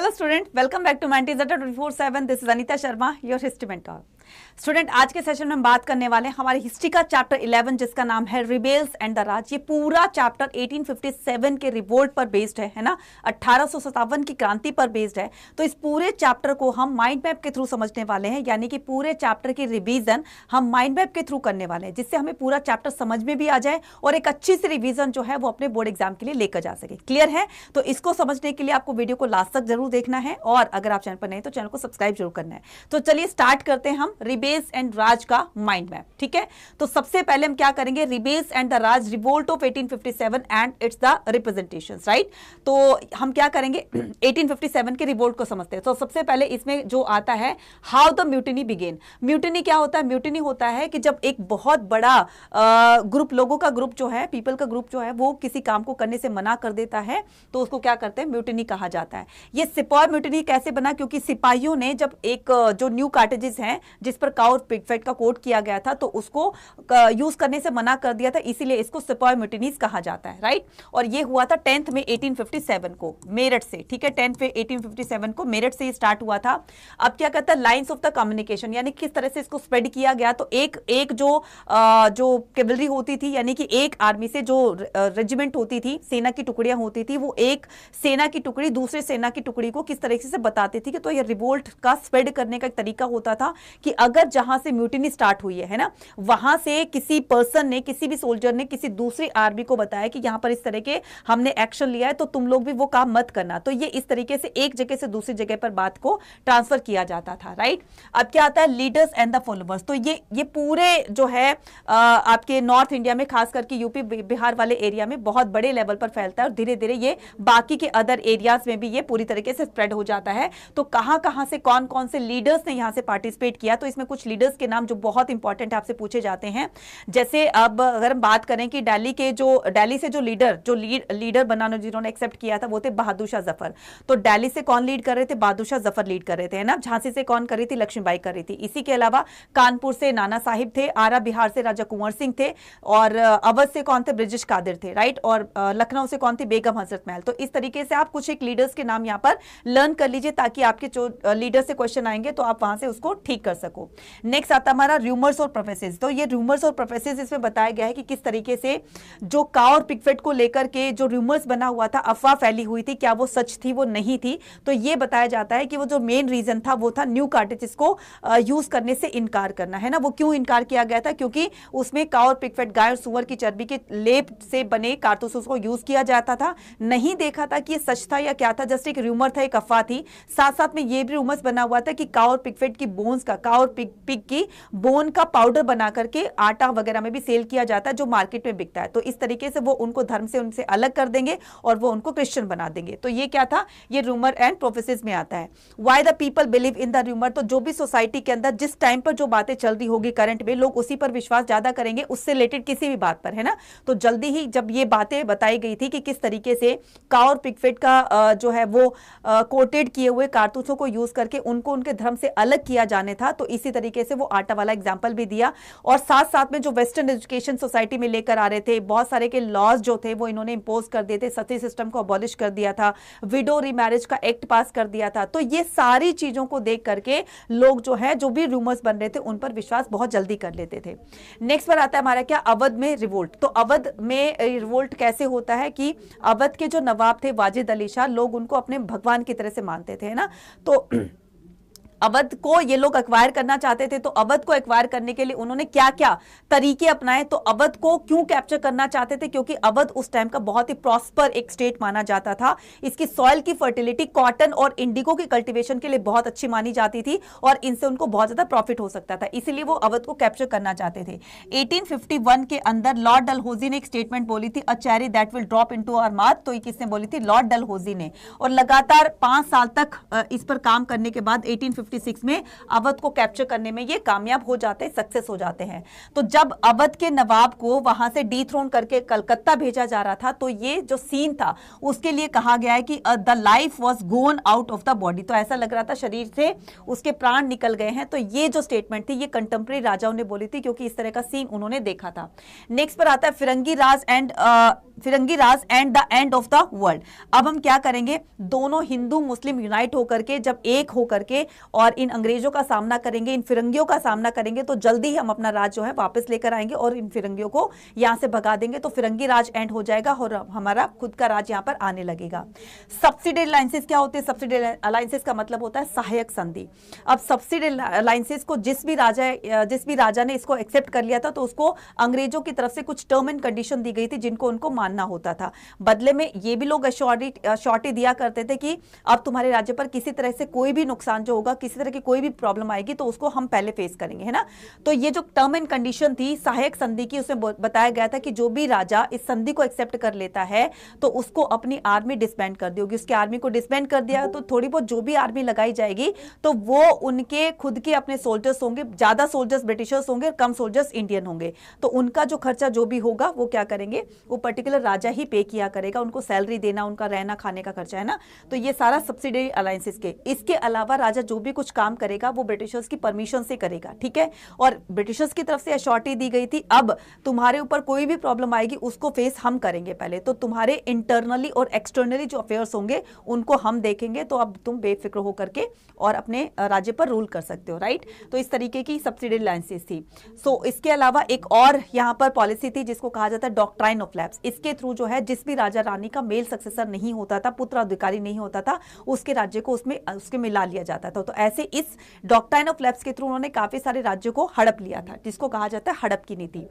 Hello student, welcome back to Mantis Data 24/7. This is Anita Sharma, your history mentor. Student आज के session में हम बात करने वाले हैं हमारी हिस्ट्री का चैप्टर 11 जिसका नाम है रिबेल्स एंड द राज। ये पूरा चैप्टर 1857 के रिवोल्ट पर बेस्ड है ना, 1857 की क्रांति पर बेस्ड है। तो इस पूरे चैप्टर को हम माइंड मैप के थ्रू समझने वाले हैं, यानी कि पूरे चैप्टर की रिवीजन हम माइंड मैप के थ्रू करने वाले हैं, जिससे हमें पूरा चैप्टर समझ में भी आ जाए और एक अच्छी सी रिवीजन जो है वो अपने बोर्ड एग्जाम के लिए लेकर जा सके। क्लियर है? तो इसको समझने के लिए आपको वीडियो को लास्ट तक जरूर देखना है और अगर आप चैनल पर नहीं तो चैनल को सब्सक्राइब जरूर करना है। तो चलिए स्टार्ट करते हैं हम रिबेल्स एंड राज का माइंड मैप। ठीक है, तो सबसे पहले हम क्या करेंगे, rebels and the Raj, revolt of 1857 and it's the representations, right. तो हम क्या करेंगे, 1857 के रिवोल्ट को समझते हैं। तो सबसे पहले इसमें जो आता है how the mutiny began. Mutiny क्या होता है? म्यूटिनी होता है कि जब एक बहुत बड़ा ग्रुप, लोगों का ग्रुप जो है, पीपल का ग्रुप जो है, वो किसी काम को करने से मना कर देता है तो उसको क्या करते हैं, म्यूटिनी कहा जाता है। ये सिपाही म्यूटिनी कैसे बना? क्योंकि सिपाहियों ने जब एक जो न्यू कार्टेजेस हैं जिस पर काउ और पिगफैट का कोड किया गया था तो उसको यूज करने से मना कर दिया था, इसीलिए इसको सिपाही म्यूटिनीज कहा जाता है, राइट। और ये हुआ था 10th में 1857 को मेरठ से। ठीक है, 10th में 1857 को मेरठ से स्टार्ट हुआ था। अब क्या कहता है, लाइंस ऑफ द कम्युनिकेशन, यानी किस तरह से इसको स्प्रेड किया गया। तो एक जो कैवलरी होती थी, यानी कि एक आर्मी से जो रेजिमेंट होती थी, सेना की टुकड़ियां होती थी, वो एक सेना की टुकड़ी दूसरे सेना की टुकड़ी को किस तरीके से बताती थी कि तो ये रिवोल्ट का स्प्रेड करने का एक तरीका होता था कि अगर जहां से म्यूटिनी स्टार्ट हुई है ना, वहां से किसी पर्सन ने, किसी भी सोल्जर ने किसी दूसरी आर्मी को बताया कि यहां पर इस तरह के हमने एक्शन लिया है तो तुम लोग भी वो काम मत करना। तो ये इस तरीके से एक जगह से दूसरी जगह पर बात को ट्रांसफर किया जाता था, राइट। अब क्या आता है, लीडर्स एंड द फॉलोवर्स। तो ये पूरे जो है आपके नॉर्थ इंडिया में, खास करके यूपी बिहार वाले एरिया में बहुत बड़े लेवल पर फैलता है और धीरे धीरे ये बाकी के अदर एरियाज में भी ये पूरी तरीके से स्प्रेड हो जाता है। तो कहां से कौन कौन से लीडर्स ने यहां से पार्टिसिपेट किया, तो इसमें कुछ लीडर्स के नाम जो बहुत इंपॉर्टेंट आपसे पूछे जाते हैं। जैसे अब अगर हम बात करें कि दिल्ली से जो लीडर बनाना जिन्होंने एक्सेप्ट किया था वो थे बहादुर शाह जफर। तो दिल्ली से कौन लीड कर रहे थे? बहादुर शाह जफर लीड कर रहे थे, है ना। झांसी से कौन कर रही थी? लक्ष्मीबाई कर रही थी। इसी के अलावा कानपुर से नाना साहिब थे, आरा बिहार से राजा कुंवर सिंह थे और अवध से कौन थे? ब्रिजेश कादिर थे, राइट। और लखनऊ से कौन थी? बेगम हजरत महल। तो इस तरीके से आप कुछ एक लीडर्स के नाम यहाँ पर लर्न कर लीजिए ताकि आपके जो लीडर से क्वेश्चन आएंगे तो आप वहां से उसको ठीक कर सको। नेक्स्ट आता हमारा रूमर्स और प्रोफेसीज। तो ये रूमर्स और प्रोफेसीज इसमें बताया गया है कि किस तरीके से जो काउ और पिगफैट को लेकर के जो रूमर्स बना हुआ था, अफवाह फैली हुई थी, क्या वो सच थी, वो नहीं थी। तो ये बताया जाता है कि वो जो मेन रीजन था वो था न्यू कार्टेजेस को यूज करने से इनकार करना, है ना। वो क्यों इनकार किया गया था? क्योंकि उसमें काउ और पिगफैट, गाय और सुअर की चर्बी के लेप से बने कारतूसों को यूज किया जाता था। नहीं देखा था कि ये सच था या क्या था, जस्ट एक रूमर था, एक अफवाह थी। साथ साथ में ये भी रूमर्स बना हुआ था कि काउ और पिगफैट की बोन्स का, काउ और पिग की बोन का पाउडर बना करके आटा वगैरह में भी सेल किया जाता है जो मार्केट में बिकता है। तो इस तरीके से वो उनको धर्म से उनसे अलग कर देंगे और वो उनको क्रिश्चियन बना देंगे। तो ये क्या था? ये रूमर एंड प्रोफेसीज में आता है। Why the people believe in the rumour. तो जो भी सोसाइटी के अंदर जिस टाइम पर जो बातें चल रही होगी करंट में, लोग उसी पर विश्वास ज्यादा करेंगे, उससे रिलेटेड किसी भी बात पर, है ना। तो जल्दी ही जब ये बातें बताई गई थी कि किस तरीके से काउ और पिगफैट का जो है वो कोटेड किए हुए कारतूसों को यूज करके उनको उनके धर्म से अलग किया जाने था, तो इसी तरीके से वो आटा वाला एग्जाम्पल भी दिया। और साथ साथ में जो वेस्टर्न एजुकेशन सोसाइटी में लेकर आ रहे थे, बहुत सारे के लॉज जो थे वो इन्होंने इंपोज कर दिए थे, सती सिस्टम को अबॉलिश कर दिया था, विडो रीमैरिज का एक्ट पास कर दिया था। तो ये सारी चीजों को देख करके लोग जो है, जो भी रूमर्स बन रहे थे उन पर विश्वास बहुत जल्दी कर लेते थे। नेक्स्ट पर आता है हमारा क्या, अवध में रिवोल्ट। तो अवध में रिवोल्ट कैसे होता है कि अवध के जो नवाब थे वाजिद अली शाह, लोग उनको अपने भगवान की तरह से मानते थे, ना। तो अवध को ये लोग एक्वायर करना चाहते थे। तो अवध को एक्वायर करने के लिए उन्होंने क्या क्या तरीके अपनाए। तो अवध को क्यों कैप्चर करना चाहते थे? क्योंकि अवध उस टाइम का बहुत ही प्रॉस्पर एक स्टेट माना जाता था। इसकी सॉइल की फर्टिलिटी कॉटन और इंडिगो की कल्टीवेशन के लिए बहुत अच्छी मानी जाती थी और इनसे उनको बहुत ज्यादा प्रॉफिट हो सकता था, इसीलिए वो अवध को कैप्चर करना चाहते थे। 1851 के अंदर लॉर्ड डलहौजी ने एक स्टेटमेंट बोली थी, a cherry that will drop into our mouth. तो ये किसने बोली थी? लॉर्ड डलहौजी ने। और लगातार 5 साल तक इस पर काम करने के बाद 1856 में अवध को कैप्चर करने में ये कामयाब हो जाते हैं, सक्सेस हो जाते हैं। तो जब अवध के नवाब को वहां से डीथ्रोन करके कलकत्ता भेजा जा रहा था, तो ये जो सीन था उसके लिए कहा गया है कि the life was gone out of the body, तो ऐसा लग रहा था शरीर से उसके प्राण निकल गए हैं। तो ये जो स्टेटमेंट थी ये कंटेम्प्रेरी राजाओं ने बोली थी, क्योंकि इस तरह का सीन उन्होंने देखा था। नेक्स्ट पर आता है फिरंगी राज and the end of the world. अब हम क्या करेंगे, दोनों हिंदू मुस्लिम यूनाइट होकर के, जब एक होकर के और इन अंग्रेजों का सामना करेंगे, इन फिरंगियों का सामना करेंगे, तो जल्दी ही हम अपना राज जो है वापस लेकर आएंगे और इन फिरंगियों को यहां से भगा देंगे। तो फिरंगी राज एंड हो जाएगा और हमारा खुद का राज यहां पर आने लगेगा। सब्सिडियरी अलायंसेस क्या होते हैं? सब्सिडियरी अलायंसेस का मतलब होता है सहायक संधि। अब सब्सिडियरी अलायंसेस को जिस भी राजा ने इसको एक्सेप्ट कर लिया था, तो उसको अंग्रेजों की तरफ से कुछ टर्म एंड कंडीशन दी गई थी जिनको उनको मानना होता था। बदले में ये भी लोग श्योरिटी दिया करते थे कि अब तुम्हारे राज्य पर किसी तरह से कोई भी नुकसान जो होगा, किसी तरह की कोई भी प्रॉब्लम आएगी, तो उसको हम पहले फेस करेंगे, है ना। तो ये जो टर्म एंड कंडीशन थी सहायक संधि की, उसमें बताया गया था कि जो भी राजा इस संधि को एक्सेप्ट कर लेता है तो उसको अपनी आर्मी डिसबैंड कर दी होगी। उसकी आर्मी को डिसबैंड कर दिया तो थोड़ी बहुत जो भी आर्मी लगाई जाएगी तो वो उनके खुद के अपने सोल्जर्स होंगे, ज्यादा सोल्जर्स ब्रिटिशर्स होंगे, कम सोल्जर्स इंडियन होंगे। तो उनका जो खर्चा जो भी होगा वो क्या करेंगे, वो पर्टिकुलर राजा ही पे किया करेगा, उनको सैलरी देना, उनका रहना खाने का खर्चा, है ना। तो ये सारा सब्सिडियरी अलायंसेस के। इसके अलावा राजा जो भी कुछ काम करेगा वो ब्रिटिशर्स की परमिशन से करेगा, ठीक है। और ब्रिटिशर्स की तरफ से अश्योरिटी दी गई थी, अब तुम्हारे ऊपर कोई भी प्रॉब्लम आएगी उसको फेस हम करेंगे पहले, तो तुम्हारे इंटरनली और एक्सटर्नली जो अफेयर्स होंगे उनको हम देखेंगे, तो अब तुम बेफिक्र होकर के और अपने राज्य पर रूल कर सकते हो, राइट। तो इस तरीके की सब्सिडियरी अलायंसेस थी। सो इसके अलावा एक और यहाँ पर पॉलिसी थी जिसको कहा जाता है डॉक्ट्राइन ऑफ लैप्स। इसके थ्रू जो है जिस भी राजा रानी का मेल सक्सेसर नहीं होता था, पुत्र अधिकारी नहीं होता था, उसके राज्य को उसके मिला लिया जाता था। तो ऐसे इस डॉक्ट्राइन ऑफ लैप्स के थ्रू उन्होंने काफी सारे राज्यों को हड़प लिया था, जिसको कहा जाता है हड़प की नीति।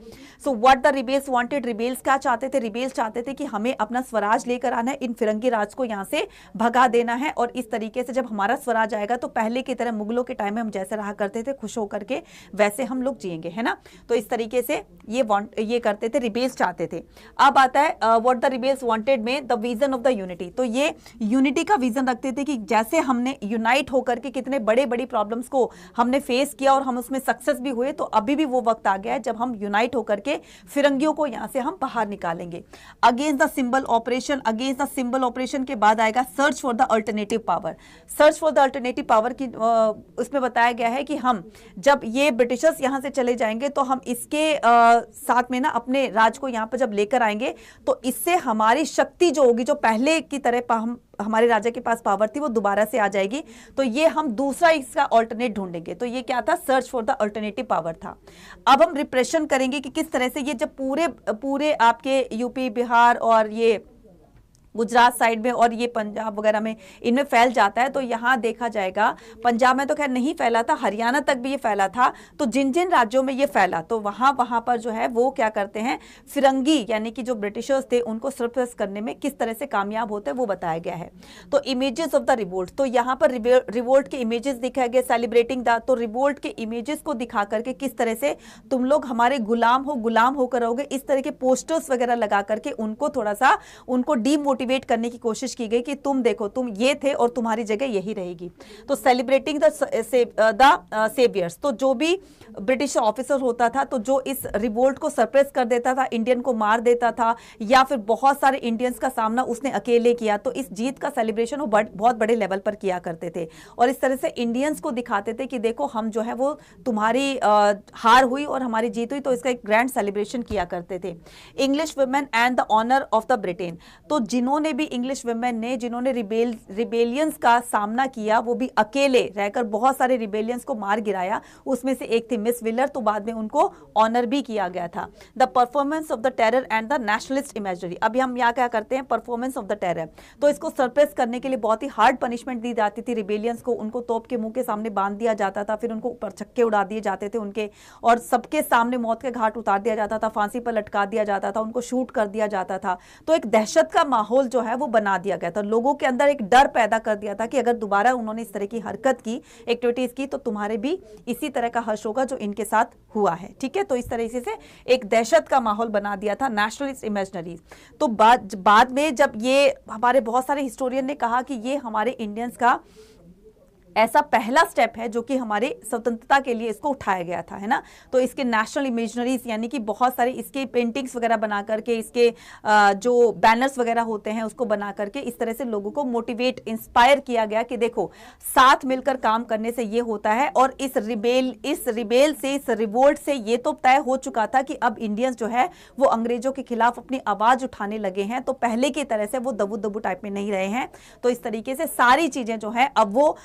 So what the rebels wanted, rebels क्या चाहते थे? रिबेल्स चाहते थे कि हमें अपना स्वराज लेकर आना है, इन फिरंगी राज को यहाँ से भगा देना है, और इस तरीके से जब हमारा स्वराज आएगा तो पहले की तरह मुगलों के टाइम में हम जैसे रहा करते थे खुश होकर के, वैसे हम लोग जिएंगे, है ना। तो इस तरीके से ये करते थे, रिबेल्स चाहते थे। अब आता है व्हाट द रिबेल्स वांटेड में the vision of the unity. तो ये यूनिटी का विजन रखते थे कि जैसे हमने यूनाइट होकर के कितने बड़े बड़ी प्रॉब्लम्स को हमने फेस किया और हम उसमें सक्सेस भी हुए, तो अभी भी वो वक्त आ गया है जब हम यूनाइट होकर के फिरंगियों को यहां से हम बाहर निकालेंगे। Against the symbol operation, against the symbol operation के बाद आएगा search for the alternative power. Search for the alternative power की उसमें बताया गया है कि हम जब ये ब्रिटिशर्स यहां से चले जाएंगे तो हम इसके साथ में ना अपने राज को यहां पर जब लेकर आएंगे तो इससे हमारी शक्ति जो होगी, जो पहले की तरह हमारे राजा के पास पावर थी वो दोबारा से आ जाएगी। तो ये हम दूसरा इसका ऑल्टरनेट ढूंढेंगे। तो ये क्या था? Search for the alternative power था। अब हम रिप्रेशन करेंगे कि किस तरह से ये जब पूरे आपके यूपी, बिहार और ये गुजरात साइड में और ये पंजाब वगैरह में इनमें फैल जाता है, तो यहां देखा जाएगा, पंजाब में तो खैर नहीं फैला था, हरियाणा तक भी ये फैला था। तो जिन जिन राज्यों में ये फैला तो वहां पर जो है वो क्या करते हैं, फिरंगी यानी कि जो ब्रिटिशर्स थे उनको सप्रेस करने में किस तरह से कामयाब होते हैं वो बताया गया है। तो इमेजेस ऑफ द रिवोल्ट, तो यहाँ पर रिवोल्ट के इमेजेस दिखाए गए, सेलिब्रेटिंग द, तो रिवोल्ट के इमेजेस को दिखा करके किस तरह से तुम लोग हमारे गुलाम होकर रहोगे, इस तरह के पोस्टर्स वगैरह लगा करके उनको थोड़ा सा उनको डीमोटिवेट करने की कोशिश की गई कि तुम देखो तुम ये थे और तुम्हारी जगह यही रहेगी। तो सेलिब्रेटिंग द सेवियर्स, तो जो भी ब्रिटिश ऑफिसर होता था तो जो इस रिवोल्ट को सरप्रेस कर देता था, इंडियन को मार देता था, या फिर बहुत सारे इंडियंस का सामना उसने अकेले किया, तो इस जीत का सेलिब्रेशन वो बहुत बड़े लेवल पर किया करते थे और इस तरह से इंडियंस को दिखाते थे कि देखो हम जो है वो तुम्हारी हार हुई और हमारी जीत हुई, तो इसका एक ग्रैंड सेलिब्रेशन किया करते थे। English women and the honour of the Britain, तो जिन्होंने भी इंग्लिश वुमेन ने जिन्होंने रिबेलियंस का सामना किया वो भी अकेले रहकर बहुत सारे रिबेलियंस को मार गिराया, उसमें से एक थी मिस विलर, तो बाद में उनको ऑनर भी किया गया था। The performance of the terror and the nationalist imagery, अभी हम यहाँ क्या करते हैं, परफॉर्मेंस ऑफ द टेरर, तो इसको सरप्रेस करने के लिए बहुत ही हार्ड पनिशमेंट दी जाती थी रिबेलियंस को, उनको तोप के मुंह के सामने बांध दिया जाता था, फिर उनको ऊपर छक्के उड़ा दिए जाते थे उनके, और सबके सामने मौत के घाट उतार दिया जाता था, फांसी पर लटका दिया जाता था, उनको शूट कर दिया जाता था। तो एक दहशत का माहौल जो है वो बना दिया गया था, लोगों के अंदर एक डर पैदा कर दिया था कि अगर दोबारा उन्होंने इस तरह की हरकत की, एक्टिविटीज की, तो तुम्हारे भी इसी तरह का हर्ष होगा जो इनके साथ हुआ है, ठीक है। तो इस तरीके से एक दहशत का माहौल बना दिया था, नेशनलिस्ट इमेजिनरीज। तो बाद में जब ये हमारे बहुत सारे हिस्टोरियन ने कहा कि ये हमारे इंडियंस का ऐसा पहला स्टेप है जो कि हमारे स्वतंत्रता के लिए इसको उठाया गया था, है ना। तो इसके नेशनल इमेजनरीज यानी कि बहुत सारे इसके पेंटिंग्स वगैरह बना करके, इसके जो बैनर्स वगैरह होते हैं उसको बना करके इस तरह से लोगों को मोटिवेट, इंस्पायर किया गया कि देखो साथ मिलकर काम करने से ये होता है। और इस रिबेल से, इस रिवोल्ट से ये तो तय हो चुका था कि अब इंडियंस जो है वो अंग्रेजों के खिलाफ अपनी आवाज उठाने लगे हैं। तो पहले की तरह से वो दबू दबू टाइप में नहीं रहे हैं। तो इस तरीके से सारी चीजें जो है अब वो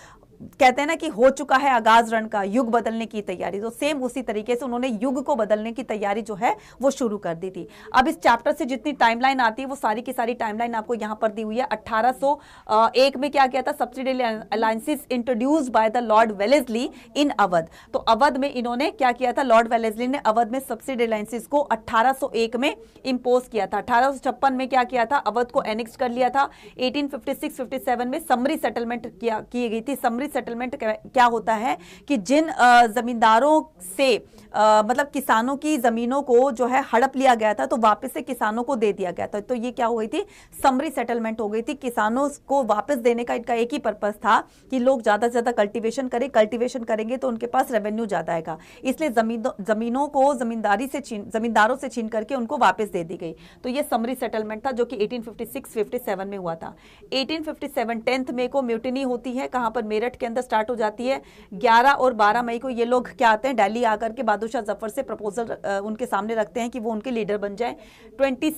कहते हैं ना कि हो चुका है आगाज रण का, युग बदलने की तैयारी। तो सेम उसी तरीके से उन्होंने युग को बदलने की तैयारी जो है वो शुरू कर दी थी। अब इस चैप्टर से जितनी टाइमलाइन आती है वो सारी की सारी टाइमलाइन आपको यहां पर दी हुई है। 1801 में क्या किया था, subsidy alliances introduced by the lord Wellesley in Awadh. तो अवध में इन्होंने क्या किया था, लॉर्ड वेलेस्ली ने अवध में सब्सिडी अलायंसेस को 1801 में इंपोज किया था। 1856 में क्या किया था, अवध को एनेक्स कर लिया था। 1856-57 में समरी सेटलमेंट की गई थी। समरी सेटलमेंट क्या होता है कि जिन जमींदारों से मतलब किसानों की जमीनों को जो है हड़प लिया गया था तो वापस से किसानों को दे दिया गया था। तो ये क्या हो गई थी, समरी सेटलमेंट हो गई थी। किसानों को वापस देने का इनका एक ही पर्पस था कि लोग ज्यादा से ज्यादा कल्टीवेशन करें, कल्टीवेशन करेंगे तो उनके पास रेवेन्यू ज्यादा आएगा। इसलिए जमीनों को जमींदारों से छीन करके उनको वापस दे दी गई। तो ये समरी सेटलमेंट था जो कि 1856-57 में हुआ था। 1857 10 मई को म्यूटिनी होती है, कहां पर, मेरठ के अंदर स्टार्ट हो जाती है। 11 और 12 मई को ये लोग क्या आते हैं, दिल्ली आकर के बहादुर शाह जफर से प्रपोजल उनके सामने रखते हैं कि वो उनके लीडर बन जाए। 20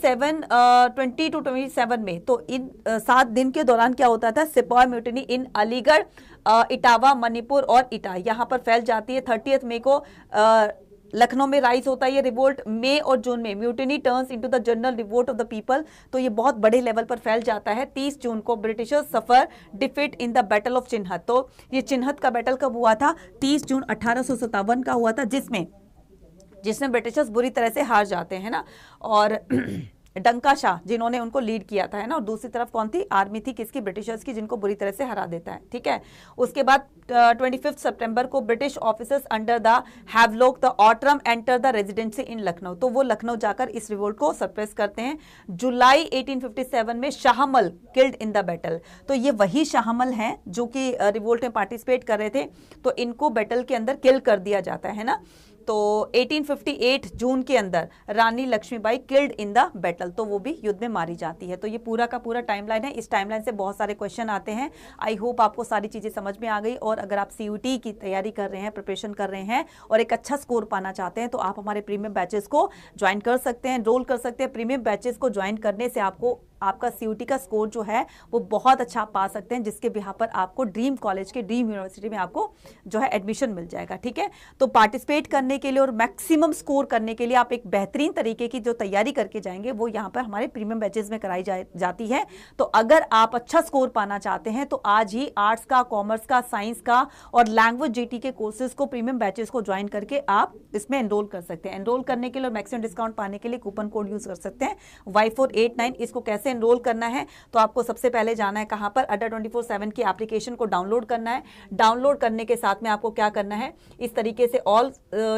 to 27 में तो इन 7 दिन के दौरान क्या होता था, सिपाही म्यूटिनी इन अलीगढ़, इटावा, मणिपुर और इटा यहां पर फैल जाती है। 30 मई को लखनऊ में राइज होता है ये रिवोल्ट। मई और जून में mutiny turns into the general revolt of the people, तो ये बहुत बड़े लेवल पर फैल जाता है। 30 जून को Britishers suffer defeat in the battle of चिन्हत। तो ये चिन्हत का बैटल कब हुआ था, 30 जून 1857 का हुआ था, जिसमें ब्रिटिशर्स बुरी तरह से हार जाते हैं ना। और डंका शाह जिन्होंने उनको लीड किया था, है ना। और दूसरी तरफ कौन थी, आर्मी थी किसकी, ब्रिटिशर्स की, जिनको बुरी तरह से हरा देता है, ठीक है। उसके बाद 25 सितंबर को British officers under the Havelock the Outram enter the residency in Lucknow. तो वो लखनऊ जाकर इस रिवोल्ट को सप्रेस करते हैं। जुलाई 1857 में Shahmal killed in the battle. तो ये वही शाहमल हैं जो कि रिवोल्ट में पार्टिसिपेट कर रहे थे। तो इनको बैटल के अंदर किल कर दिया जाता है ना। तो 1858 जून के अंदर Rani Lakshmibai killed in the battle, तो वो भी युद्ध में मारी जाती है। तो ये पूरा का पूरा टाइमलाइन है। इस टाइमलाइन से बहुत सारे क्वेश्चन आते हैं। आई होप आपको सारी चीजें समझ में आ गई। और अगर आप सीयूटी की तैयारी कर रहे हैं, प्रिपरेशन कर रहे हैं और एक अच्छा स्कोर पाना चाहते हैं तो आप हमारे प्रीमियम बैचेस को ज्वाइन कर सकते हैं, एनरोल कर सकते हैं। प्रीमियम बैचेस को ज्वाइन करने से आपका सीयूटी का स्कोर जो है वो बहुत अच्छा पा सकते हैं, जिसके बिहार पर आपको ड्रीम कॉलेज के ड्रीम यूनिवर्सिटी में आपको जो है एडमिशन मिल जाएगा, ठीक है। तो पार्टिसिपेट करने के लिए और मैक्सिमम स्कोर करने के लिए आप एक बेहतरीन तरीके की जो तैयारी करके जाएंगे वो यहाँ पर हमारे प्रीमियम बैचेस में कराई जाती है। तो अगर आप अच्छा स्कोर पाना चाहते हैं तो आज ही आर्ट्स का, कॉमर्स का, साइंस का और लैंग्वेज जीटी के कोर्सेज को, प्रीमियम बैचेस को ज्वाइन करके आप इसमें एनरोल कर सकते हैं। एनरोल करने के लिए और मैक्सिमम डिस्काउंट पाने के लिए कूपन कोड यूज कर सकते हैं Y489। इसको कैसे एनरोल करना है, तो आपको सबसे पहले जाना है कहां पर, अड्डा 24/7 की एप्लीकेशन को डाउनलोड करना है। डाउनलोड करने के साथ में आपको क्या करना है, इस तरीके से ऑल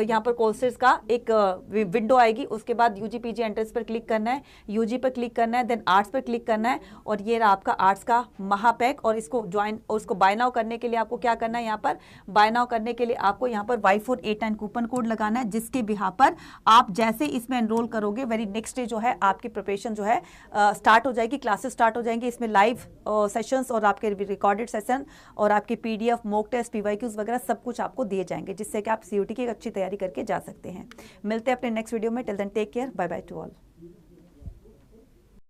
यहां पर कोर्सेज का एक विंडो आएगी। उसके बाद यूजी पीजी एंट्रेंस पर क्लिक करना है, यूजी पर क्लिक करना है, देन आर्ट्स पर क्लिक करना है। और ये रहा आपका आर्ट्स का महापैक। और इसको ज्वाइन, उसको बाय नाउ करने के लिए आपको क्या करना है, यहाँ पर बाय नाउ करने के लिए आपको यहाँ पर Y489 कूपन कोड लगाना है, जिसके बिहार पर आप जैसे इसमें एनरोल करोगे वेरी नेक्स्ट डे जो है आपकी प्रिपरेशन जो है स्टार्ट हो जाएगी, क्लासेस स्टार्ट हो जाएंगे। इसमें लाइव सेशंस और आपके रिकॉर्डेड सेशन और आपकी पीडीएफ, मॉक टेस्ट, पीवाईक्यूज वगैरह सब कुछ आपको दिए जाएंगे, जिससे कि आप सीयूटी की अच्छी तैयारी करके जा सकते हैं। मिलते हैं अपने नेक्स्ट वीडियो में। Till then take care, bye bye to all.